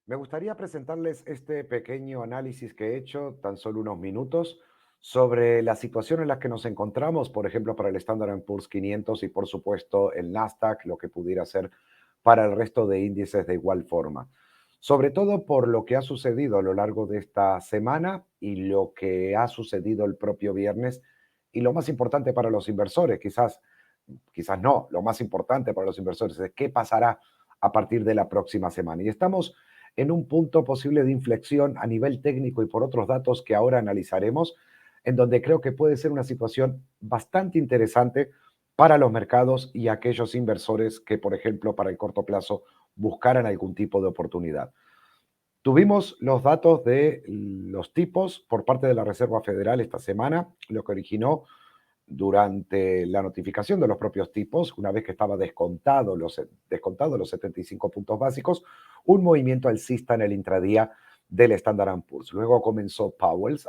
Me gustaría presentarles este pequeño análisis que he hecho, tan solo unos minutos, sobre la situación en la que nos encontramos, por ejemplo, para el Standard Poor's 500 y, por supuesto, el Nasdaq, lo que pudiera ser para el resto de índices de igual forma. Sobre todo por lo que ha sucedido a lo largo de esta semana y lo que ha sucedido el propio viernes y lo más importante para los inversores, quizás no, lo más importante para los inversores es qué pasará a partir de la próxima semana. Y estamos en un punto posible de inflexión a nivel técnico y por otros datos que ahora analizaremos, en donde creo que puede ser una situación bastante interesante para los mercados y aquellos inversores que, por ejemplo, para el corto plazo buscaran algún tipo de oportunidad. Tuvimos los datos de los tipos por parte de la Reserva Federal esta semana, lo que originó durante la notificación de los propios tipos, una vez que estaba descontado los 75 puntos básicos, un movimiento alcista en el intradía del Standard Poor's. Luego comenzó Powell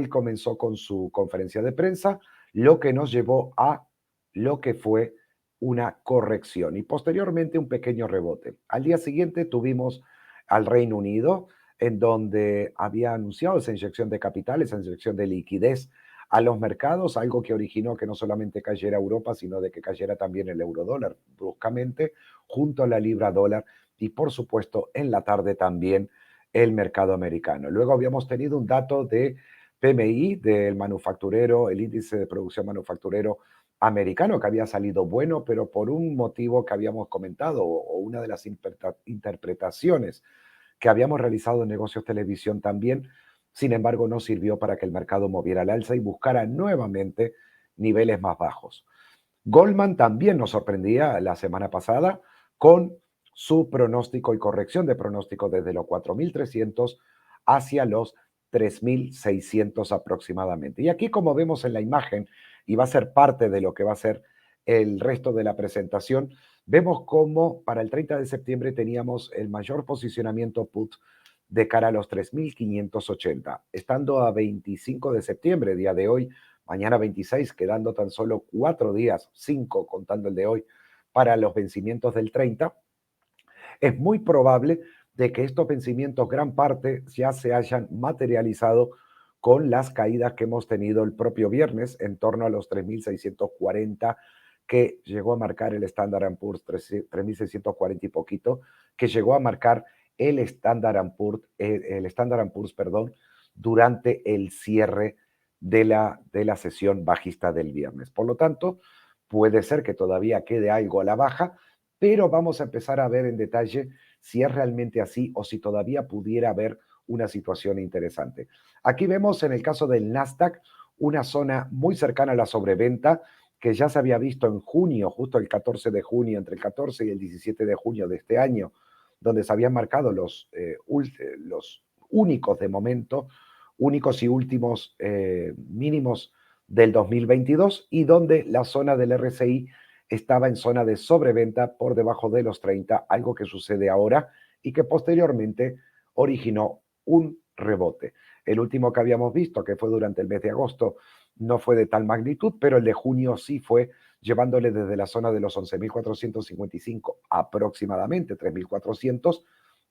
comenzó con su conferencia de prensa, lo que nos llevó a lo que fue una corrección y posteriormente un pequeño rebote. Al día siguiente tuvimos al Reino Unido, en donde había anunciado esa inyección de capital, esa inyección de liquidez a los mercados, algo que originó que no solamente cayera Europa, sino de que cayera también el eurodólar bruscamente, junto a la libra dólar y por supuesto en la tarde también el mercado americano. Luego habíamos tenido un dato de PMI del manufacturero, el índice de producción manufacturero americano, que había salido bueno, pero por un motivo que habíamos comentado o una de las interpretaciones que habíamos realizado en negocios televisión también, sin embargo, no sirvió para que el mercado moviera al alza y buscara nuevamente niveles más bajos. Goldman también nos sorprendía la semana pasada con su pronóstico y corrección de pronóstico desde los 4.300 hacia los 3.600 aproximadamente. Y aquí, como vemos en la imagen, y va a ser parte de lo que va a ser el resto de la presentación, vemos cómo para el 30 de septiembre teníamos el mayor posicionamiento put de cara a los 3.580, estando a 25 de septiembre, día de hoy, mañana 26, quedando tan solo 4 días, 5 contando el de hoy, para los vencimientos del 30, es muy probable de que estos vencimientos, gran parte, ya se hayan materializado con las caídas que hemos tenido el propio viernes, en torno a los 3.640 que llegó a marcar el Standard Poor's, 3.640 y poquito, que llegó a marcar el Standard Poor's, perdón, durante el cierre de la sesión bajista del viernes. Por lo tanto, puede ser que todavía quede algo a la baja, pero vamos a empezar a ver en detalle si es realmente así o si todavía pudiera haber una situación interesante. Aquí vemos en el caso del Nasdaq una zona muy cercana a la sobreventa que ya se había visto en junio, justo el 14 de junio, entre el 14 y el 17 de junio de este año, donde se habían marcado los únicos de momento, únicos y últimos mínimos del 2022 y donde la zona del RSI estaba en zona de sobreventa por debajo de los 30, algo que sucede ahora y que posteriormente originó un rebote. El último que habíamos visto, que fue durante el mes de agosto, no fue de tal magnitud, pero el de junio sí fue, llevándole desde la zona de los 11.455 aproximadamente 3.400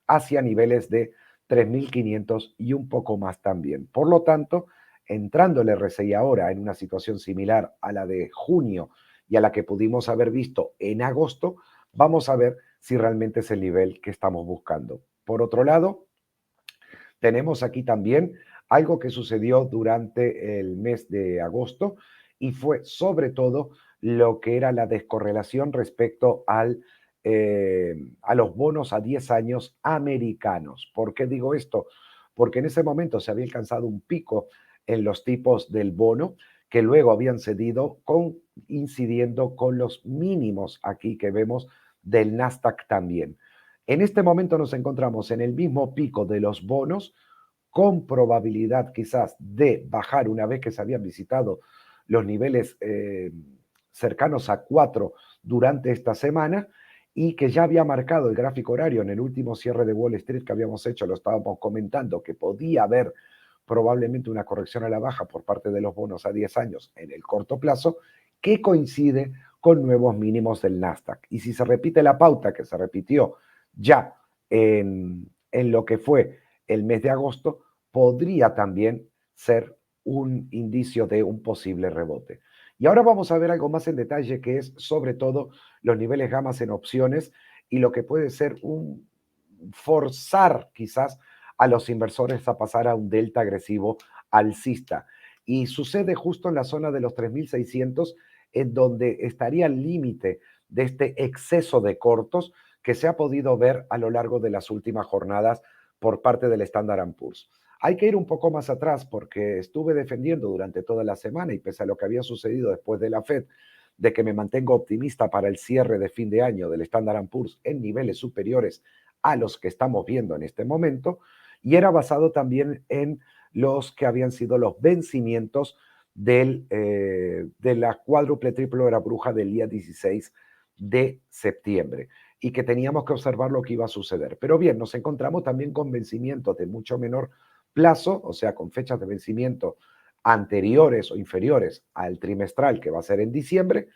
hacia niveles de 3.500 y un poco más también. Por lo tanto, entrando el RSI ahora en una situación similar a la de junio y a la que pudimos haber visto en agosto, vamos a ver si realmente es el nivel que estamos buscando. Por otro lado, tenemos aquí también algo que sucedió durante el mes de agosto y fue sobre todo lo que era la descorrelación respecto a los bonos a 10 años americanos. ¿Por qué digo esto? Porque en ese momento se había alcanzado un pico en los tipos del bono que luego habían cedido incidiendo con los mínimos aquí que vemos del Nasdaq también. En este momento nos encontramos en el mismo pico de los bonos, con probabilidad quizás de bajar una vez que se habían visitado los niveles cercanos a 4 durante esta semana y que ya había marcado el gráfico horario en el último cierre de Wall Street que habíamos hecho, lo estábamos comentando, que podía haber probablemente una corrección a la baja por parte de los bonos a 10 años en el corto plazo, que coincide con nuevos mínimos del Nasdaq. Y si se repite la pauta que se repitió ya en lo que fue el mes de agosto, podría también ser un indicio de un posible rebote. Y ahora vamos a ver algo más en detalle, que es sobre todo los niveles gamas en opciones y lo que puede ser un forzar quizás a los inversores a pasar a un delta agresivo alcista. Y sucede justo en la zona de los 3.600, en donde estaría el límite de este exceso de cortos que se ha podido ver a lo largo de las últimas jornadas por parte del Standard Poor's. Hay que ir un poco más atrás porque estuve defendiendo durante toda la semana y pese a lo que había sucedido después de la Fed, de que me mantengo optimista para el cierre de fin de año del Standard Poor's en niveles superiores a los que estamos viendo en este momento, y era basado también en los que habían sido los vencimientos de la cuádruple triple hora bruja del día 16 de septiembre y que teníamos que observar lo que iba a suceder. Pero bien, nos encontramos también con vencimientos de mucho menor plazo, o sea, con fechas de vencimiento anteriores o inferiores al trimestral que va a ser en diciembre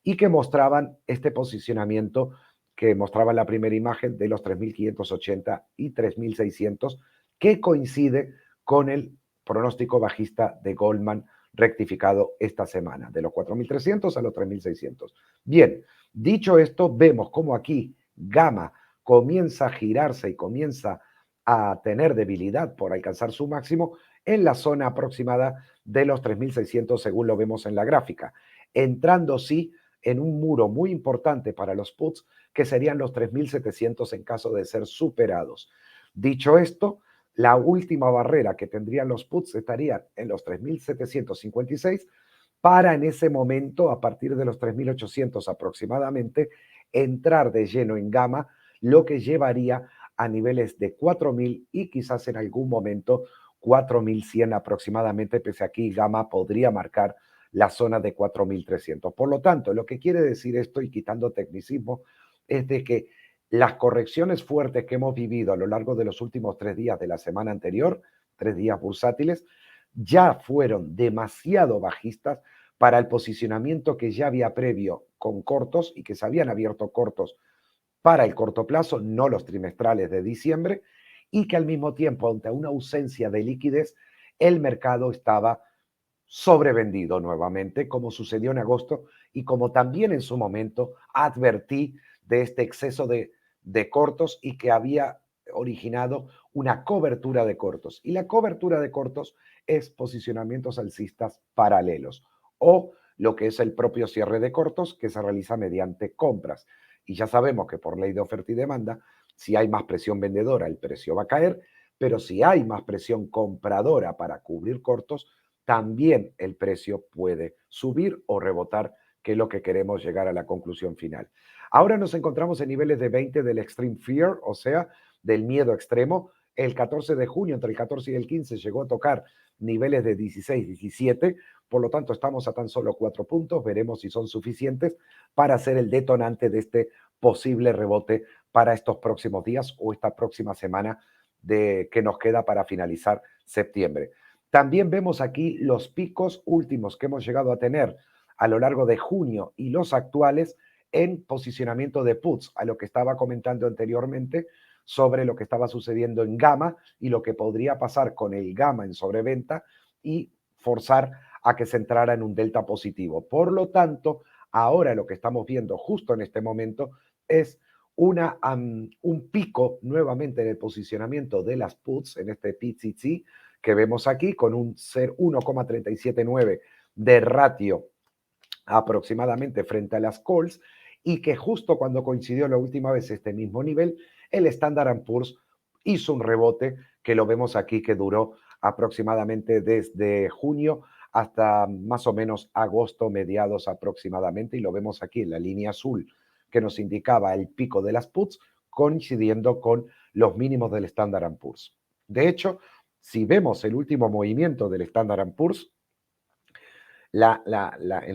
y que mostraban este posicionamiento que mostraba la primera imagen de los 3.580 y 3.600, que coincide con el pronóstico bajista de Goldman rectificado esta semana, de los 4.300 a los 3.600. Bien, dicho esto, vemos cómo aquí Gamma comienza a girarse y comienza a tener debilidad por alcanzar su máximo en la zona aproximada de los 3.600 según lo vemos en la gráfica, entrando sí en un muro muy importante para los puts que serían los 3.700 en caso de ser superados. Dicho esto, la última barrera que tendrían los puts estaría en los 3.756 para en ese momento, a partir de los 3.800 aproximadamente, entrar de lleno en Gamma, lo que llevaría a niveles de 4.000 y quizás en algún momento 4.100 aproximadamente, pese a aquí Gamma podría marcar la zona de 4.300. Por lo tanto, lo que quiere decir esto, y quitando tecnicismo, es de que las correcciones fuertes que hemos vivido a lo largo de los últimos 3 días de la semana anterior, 3 días bursátiles, ya fueron demasiado bajistas para el posicionamiento que ya había previo con cortos y que se habían abierto cortos para el corto plazo, no los trimestrales de diciembre, y que al mismo tiempo, ante una ausencia de liquidez, el mercado estaba sobrevendido nuevamente, como sucedió en agosto y como también en su momento advertí de este exceso de cortos y que había originado una cobertura de cortos. Y la cobertura de cortos es posicionamientos alcistas paralelos o lo que es el propio cierre de cortos que se realiza mediante compras. Y ya sabemos que por ley de oferta y demanda, si hay más presión vendedora, el precio va a caer, pero si hay más presión compradora para cubrir cortos, también el precio puede subir o rebotar, que es lo que queremos llegar a la conclusión final. Ahora nos encontramos en niveles de 20 del extreme fear, o sea, del miedo extremo. El 14 de junio, entre el 14 y el 15, llegó a tocar niveles de 16, 17. Por lo tanto, estamos a tan solo 4 puntos. Veremos si son suficientes para ser el detonante de este posible rebote para estos próximos días o esta próxima semana que nos queda para finalizar septiembre. También vemos aquí los picos últimos que hemos llegado a tener a lo largo de junio y los actuales en posicionamiento de puts, a lo que estaba comentando anteriormente sobre lo que estaba sucediendo en Gamma y lo que podría pasar con el Gamma en sobreventa y forzar a que se entrara en un delta positivo. Por lo tanto, ahora lo que estamos viendo justo en este momento es un pico nuevamente en el posicionamiento de las puts en este PTT que vemos aquí con un 1,379 de ratio aproximadamente frente a las calls y que justo cuando coincidió la última vez este mismo nivel, el Standard Poor's hizo un rebote que lo vemos aquí que duró aproximadamente desde junio hasta más o menos agosto, mediados aproximadamente, y lo vemos aquí en la línea azul que nos indicaba el pico de las puts coincidiendo con los mínimos del Standard Poor's. De hecho, si vemos el último movimiento del Standard Poor's, en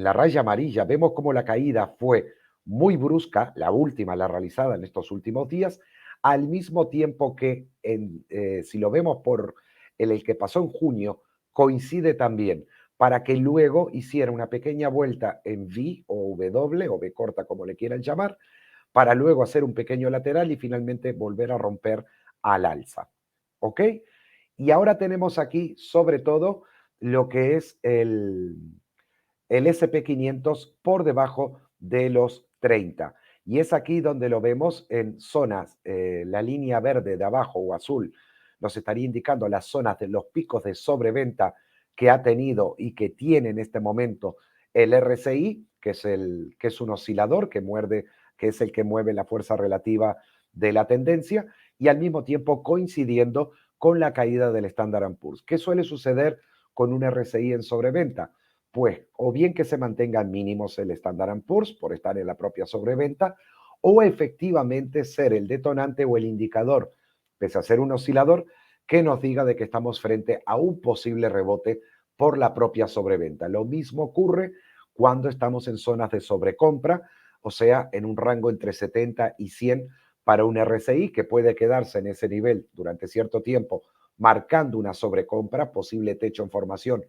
la raya amarilla vemos cómo la caída fue muy brusca, la última, la realizada en estos últimos días, al mismo tiempo que si lo vemos por el que pasó en junio, coincide también para que luego hiciera una pequeña vuelta en V o W o V corta como le quieran llamar, para luego hacer un pequeño lateral y finalmente volver a romper al alza. ¿Ok? Y ahora tenemos aquí sobre todo lo que es el SP500 por debajo de los 30. Y es aquí donde lo vemos en zonas, la línea verde de abajo o azul nos estaría indicando las zonas de los picos de sobreventa que ha tenido y que tiene en este momento el RSI, que es un oscilador que muerde, que es el que mueve la fuerza relativa de la tendencia, y al mismo tiempo coincidiendo con la caída del Standard Poor's. ¿Qué suele suceder con un RSI en sobreventa? Pues o bien que se mantengan mínimos el Standard Poor's por estar en la propia sobreventa, o efectivamente ser el detonante o el indicador, pese a ser un oscilador, que nos diga de que estamos frente a un posible rebote por la propia sobreventa. Lo mismo ocurre cuando estamos en zonas de sobrecompra, o sea, en un rango entre 70 y 100 para un RSI que puede quedarse en ese nivel durante cierto tiempo, marcando una sobrecompra, posible techo en formación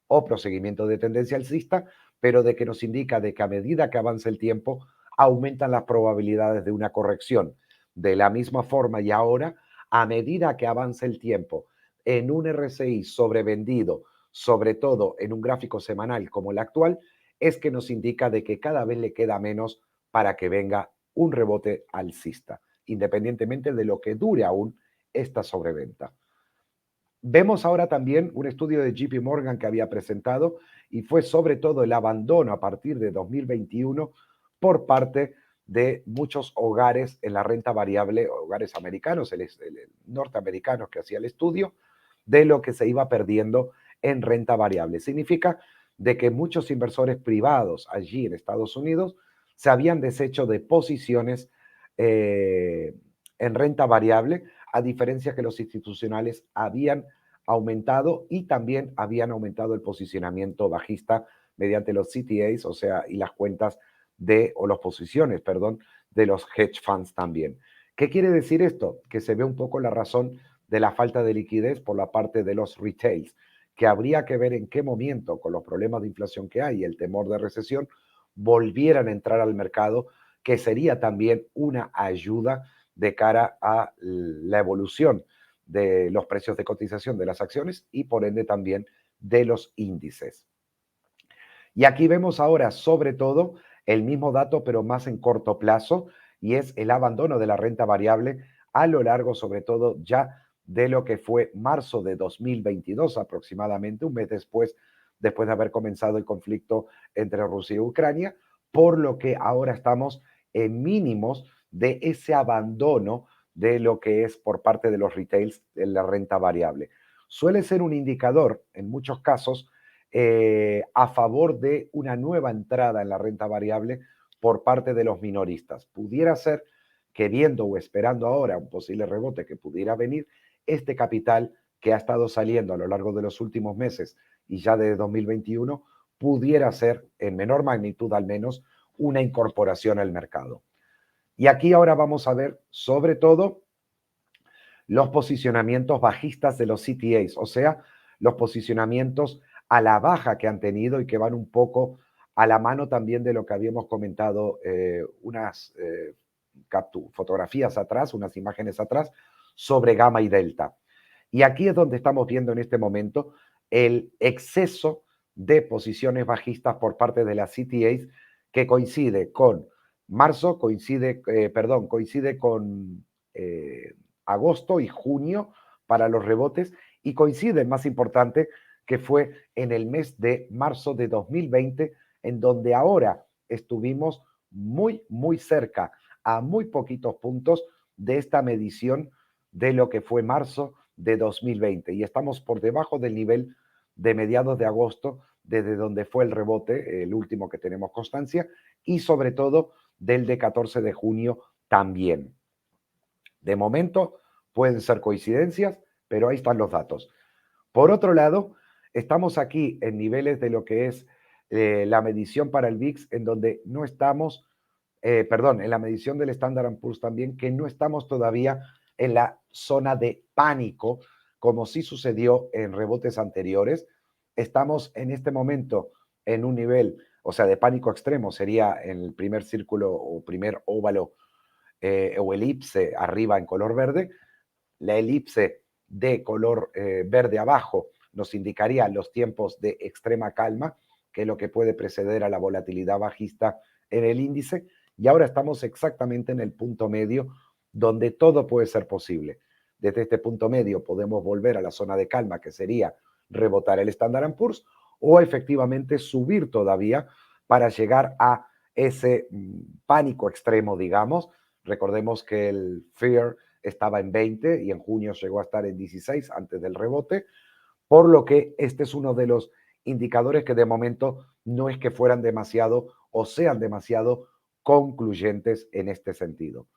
o proseguimiento de tendencia alcista, pero de que nos indica de que a medida que avanza el tiempo, aumentan las probabilidades de una corrección. De la misma forma y ahora, a medida que avanza el tiempo, en un RSI sobrevendido, sobre todo en un gráfico semanal como el actual, es que nos indica de que cada vez le queda menos para que venga un rebote alcista, independientemente de lo que dure aún esta sobreventa. Vemos ahora también un estudio de JP Morgan que había presentado y fue sobre todo el abandono a partir de 2021 por parte de muchos hogares en la renta variable, hogares americanos, norteamericanos que hacía el estudio, de lo que se iba perdiendo en renta variable. Significa de que muchos inversores privados allí en Estados Unidos se habían deshecho de posiciones en renta variable, a diferencia que los institucionales habían aumentado y también habían aumentado el posicionamiento bajista mediante los CTAs, o sea, y las cuentas o las posiciones, perdón, de los hedge funds también. ¿Qué quiere decir esto? Que se ve un poco la razón de la falta de liquidez por la parte de los retails, que habría que ver en qué momento, con los problemas de inflación que hay y el temor de recesión, volvieran a entrar al mercado, que sería también una ayuda de cara a la evolución de los precios de cotización de las acciones y por ende también de los índices. Y aquí vemos ahora sobre todo el mismo dato pero más en corto plazo y es el abandono de la renta variable a lo largo sobre todo ya de lo que fue marzo de 2022 aproximadamente, un mes después de haber comenzado el conflicto entre Rusia y Ucrania, por lo que ahora estamos en mínimos de ese abandono de lo que es por parte de los retails en la renta variable. Suele ser un indicador, en muchos casos, a favor de una nueva entrada en la renta variable por parte de los minoristas. Pudiera ser que viendo o esperando ahora un posible rebote que pudiera venir, este capital que ha estado saliendo a lo largo de los últimos meses y ya de 2021 pudiera ser, en menor magnitud al menos, una incorporación al mercado. Y aquí ahora vamos a ver sobre todo los posicionamientos bajistas de los CTAs, o sea, los posicionamientos a la baja que han tenido y que van un poco a la mano también de lo que habíamos comentado unas fotografías atrás, unas imágenes atrás, sobre gamma y delta. Y aquí es donde estamos viendo en este momento el exceso de posiciones bajistas por parte de las CTAs que coincide con marzo, coincide con agosto y junio para los rebotes y coincide, más importante, que fue en el mes de marzo de 2020, en donde ahora estuvimos muy, muy cerca, a muy poquitos puntos de esta medición de lo que fue marzo de 2020 y estamos por debajo del nivel de mediados de agosto, desde donde fue el rebote, el último que tenemos constancia, y sobre todo del de 14 de junio también. De momento pueden ser coincidencias, pero ahí están los datos. Por otro lado, estamos aquí en niveles de lo que es la medición para el VIX, en donde no estamos, en la medición del Standard Poor's también, que no estamos todavía en la zona de pánico, como sí sucedió en rebotes anteriores. Estamos en este momento en un nivel, o sea, de pánico extremo, sería en el primer círculo o primer óvalo o elipse arriba en color verde, la elipse de color verde abajo nos indicaría los tiempos de extrema calma, que es lo que puede preceder a la volatilidad bajista en el índice, y ahora estamos exactamente en el punto medio donde todo puede ser posible. Desde este punto medio podemos volver a la zona de calma, que sería rebotar el Standard Poor's, o efectivamente subir todavía para llegar a ese pánico extremo, digamos. Recordemos que el fear estaba en 20 y en junio llegó a estar en 16 antes del rebote, por lo que este es uno de los indicadores que de momento no es que fueran demasiado o sean demasiado concluyentes en este sentido.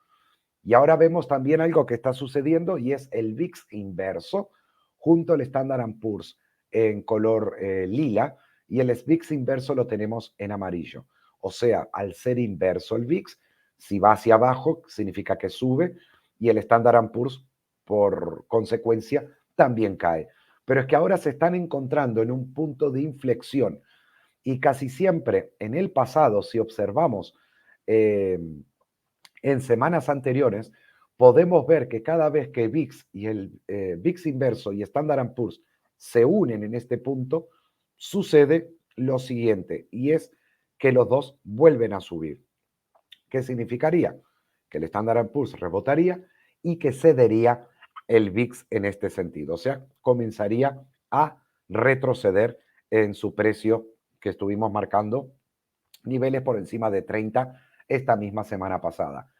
Y ahora vemos también algo que está sucediendo y es el VIX inverso junto al Standard Poor's en color lila y el VIX inverso lo tenemos en amarillo. O sea, al ser inverso el VIX, si va hacia abajo significa que sube y el Standard Poor's por consecuencia también cae. Pero es que ahora se están encontrando en un punto de inflexión y casi siempre en el pasado, si observamos eh, en semanas anteriores, podemos ver que cada vez que VIX y el VIX inverso y Standard Poor's se unen en este punto, sucede lo siguiente, y es que los dos vuelven a subir. ¿Qué significaría? Que el Standard Poor's rebotaría y que cedería el VIX en este sentido. O sea, comenzaría a retroceder en su precio que estuvimos marcando niveles por encima de 30 esta misma semana pasada.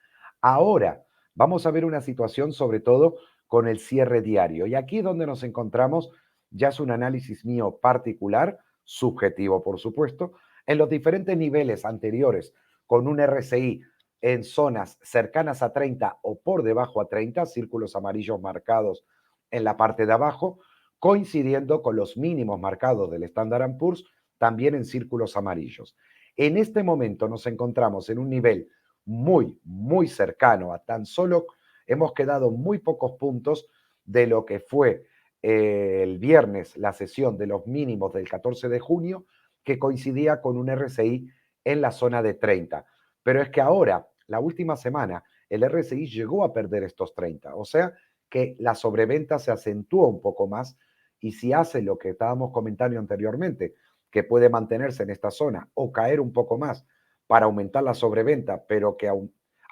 Ahora vamos a ver una situación sobre todo con el cierre diario. Y aquí donde nos encontramos ya es un análisis mío particular, subjetivo por supuesto, en los diferentes niveles anteriores con un RSI en zonas cercanas a 30 o por debajo a 30, círculos amarillos marcados en la parte de abajo, coincidiendo con los mínimos marcados del Standard Poor's también en círculos amarillos. En este momento nos encontramos en un nivel muy, muy cercano a tan solo, hemos quedado muy pocos puntos de lo que fue el viernes la sesión de los mínimos del 14 de junio, que coincidía con un RSI en la zona de 30. Pero es que ahora, la última semana, el RSI llegó a perder estos 30. O sea que la sobreventa se acentúa un poco más y si hace lo que estábamos comentando anteriormente, que puede mantenerse en esta zona o caer un poco más para aumentar la sobreventa, pero que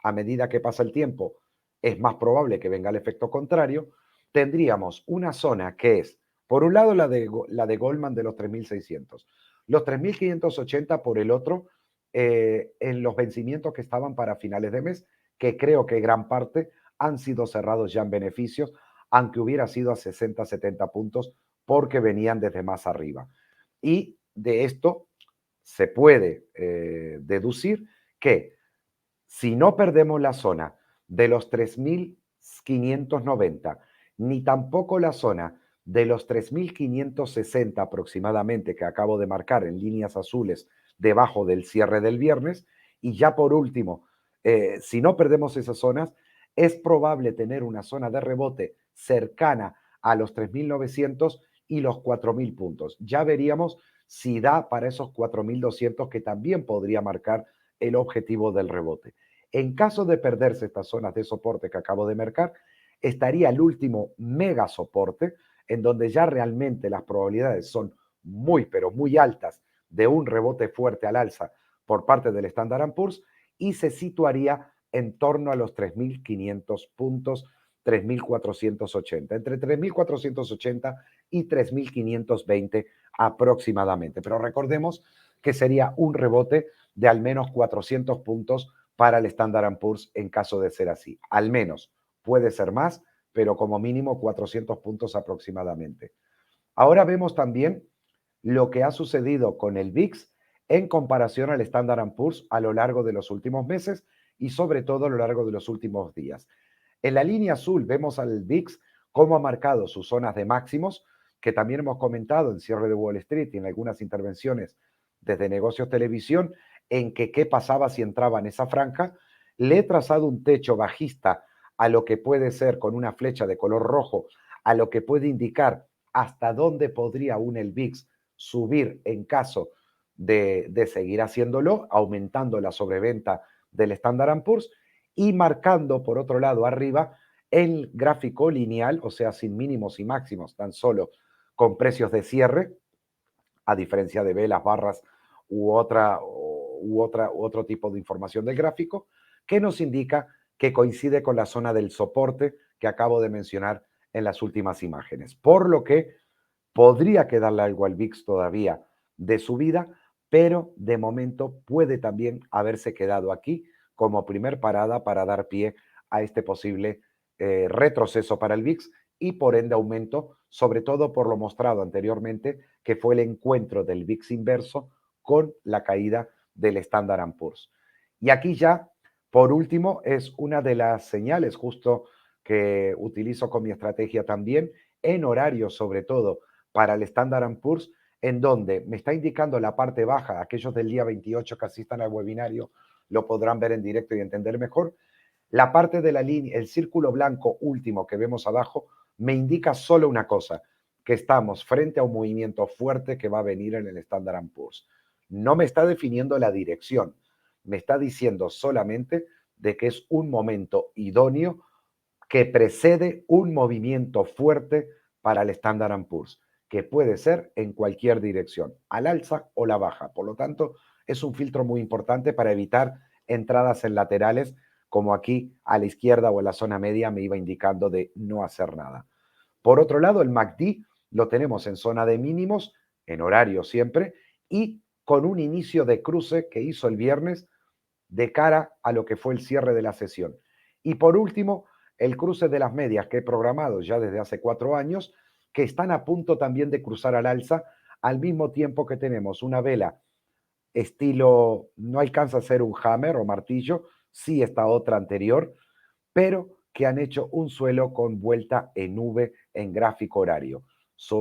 a medida que pasa el tiempo es más probable que venga el efecto contrario, tendríamos una zona que es, por un lado, la de Goldman de los 3.600, los 3.580 por el otro, en los vencimientos que estaban para finales de mes, que creo que gran parte han sido cerrados ya en beneficios, aunque hubiera sido a 60, 70 puntos, porque venían desde más arriba. Y de esto se puede deducir que si no perdemos la zona de los 3.590, ni tampoco la zona de los 3.560 aproximadamente que acabo de marcar en líneas azules debajo del cierre del viernes, y ya por último, si no perdemos esas zonas, es probable tener una zona de rebote cercana a los 3.900 y los 4.000 puntos. Ya veríamos si da para esos 4.200 que también podría marcar el objetivo del rebote. En caso de perderse estas zonas de soporte que acabo de marcar, estaría el último mega soporte, en donde ya realmente las probabilidades son muy, pero muy altas de un rebote fuerte al alza por parte del Standard Poor's y se situaría en torno a los 3.500 puntos, 3.480, entre 3.480 y 3.520 aproximadamente. Pero recordemos que sería un rebote de al menos 400 puntos para el Standard Poor's en caso de ser así. Al menos, puede ser más, pero como mínimo 400 puntos aproximadamente. Ahora vemos también lo que ha sucedido con el VIX en comparación al Standard Poor's a lo largo de los últimos meses y sobre todo a lo largo de los últimos días. En la línea azul vemos al VIX cómo ha marcado sus zonas de máximos, que también hemos comentado en cierre de Wall Street y en algunas intervenciones desde Negocios Televisión, en que qué pasaba si entraba en esa franja. Le he trazado un techo bajista a lo que puede ser con una flecha de color rojo, a lo que puede indicar hasta dónde podría aún el VIX subir en caso de seguir haciéndolo, aumentando la sobreventa del Standard Poor's, y marcando por otro lado arriba el gráfico lineal, o sea, sin mínimos y máximos, tan solo con precios de cierre, a diferencia de velas, barras u otro tipo de información del gráfico, que nos indica que coincide con la zona del soporte que acabo de mencionar en las últimas imágenes. Por lo que podría quedarle algo al VIX todavía de subida, pero de momento puede también haberse quedado aquí como primer parada para dar pie a este posible retroceso para el VIX y por ende aumento, sobre todo por lo mostrado anteriormente, que fue el encuentro del VIX inverso con la caída del Standard Poor's. Y aquí ya, por último, es una de las señales justo que utilizo con mi estrategia también, en horario sobre todo para el Standard Poor's, en donde me está indicando la parte baja, aquellos del día 28 que asistan al webinario lo podrán ver en directo y entender mejor. La parte de la línea, el círculo blanco último que vemos abajo, me indica solo una cosa, que estamos frente a un movimiento fuerte que va a venir en el Standard Poor's. No me está definiendo la dirección, me está diciendo solamente de que es un momento idóneo que precede un movimiento fuerte para el Standard Poor's, que puede ser en cualquier dirección, al alza o la baja. Por lo tanto, es un filtro muy importante para evitar entradas en laterales, como aquí a la izquierda o en la zona media me iba indicando de no hacer nada. Por otro lado, el MACD lo tenemos en zona de mínimos, en horario siempre, y con un inicio de cruce que hizo el viernes de cara a lo que fue el cierre de la sesión. Y por último, el cruce de las medias que he programado ya desde hace 4 años, que están a punto también de cruzar al alza, al mismo tiempo que tenemos una vela estilo, no alcanza a ser un hammer o martillo, sí esta otra anterior, pero que han hecho un suelo con vuelta en V en gráfico horario.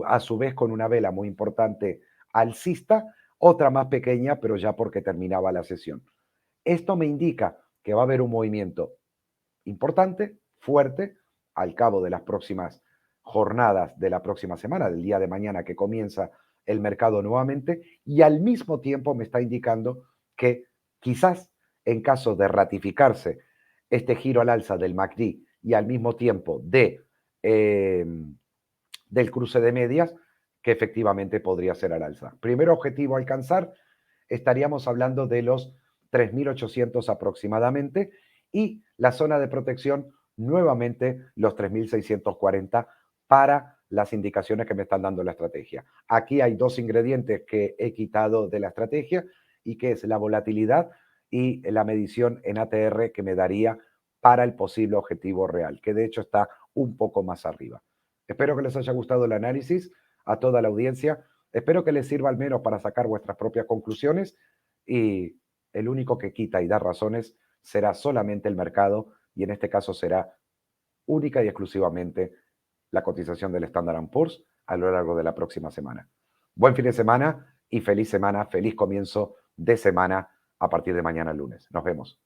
A su vez con una vela muy importante alcista, otra más pequeña, pero ya porque terminaba la sesión. Esto me indica que va a haber un movimiento importante, fuerte, al cabo de las próximas jornadas de la próxima semana, del día de mañana que comienza el mercado nuevamente, y al mismo tiempo me está indicando que quizás en caso de ratificarse este giro al alza del MACD y al mismo tiempo del cruce de medias, que efectivamente podría ser al alza. Primer objetivo a alcanzar, estaríamos hablando de los 3.800 aproximadamente y la zona de protección nuevamente los 3.640 para las indicaciones que me están dando la estrategia. Aquí hay dos ingredientes que he quitado de la estrategia y que es la volatilidad y la medición en ATR que me daría para el posible objetivo real, que de hecho está un poco más arriba. Espero que les haya gustado el análisis a toda la audiencia. Espero que les sirva al menos para sacar vuestras propias conclusiones y el único que quita y da razones será solamente el mercado y en este caso será única y exclusivamente la cotización del Standard Poor's a lo largo de la próxima semana. Buen fin de semana y feliz semana, feliz comienzo de semana a partir de mañana lunes. Nos vemos.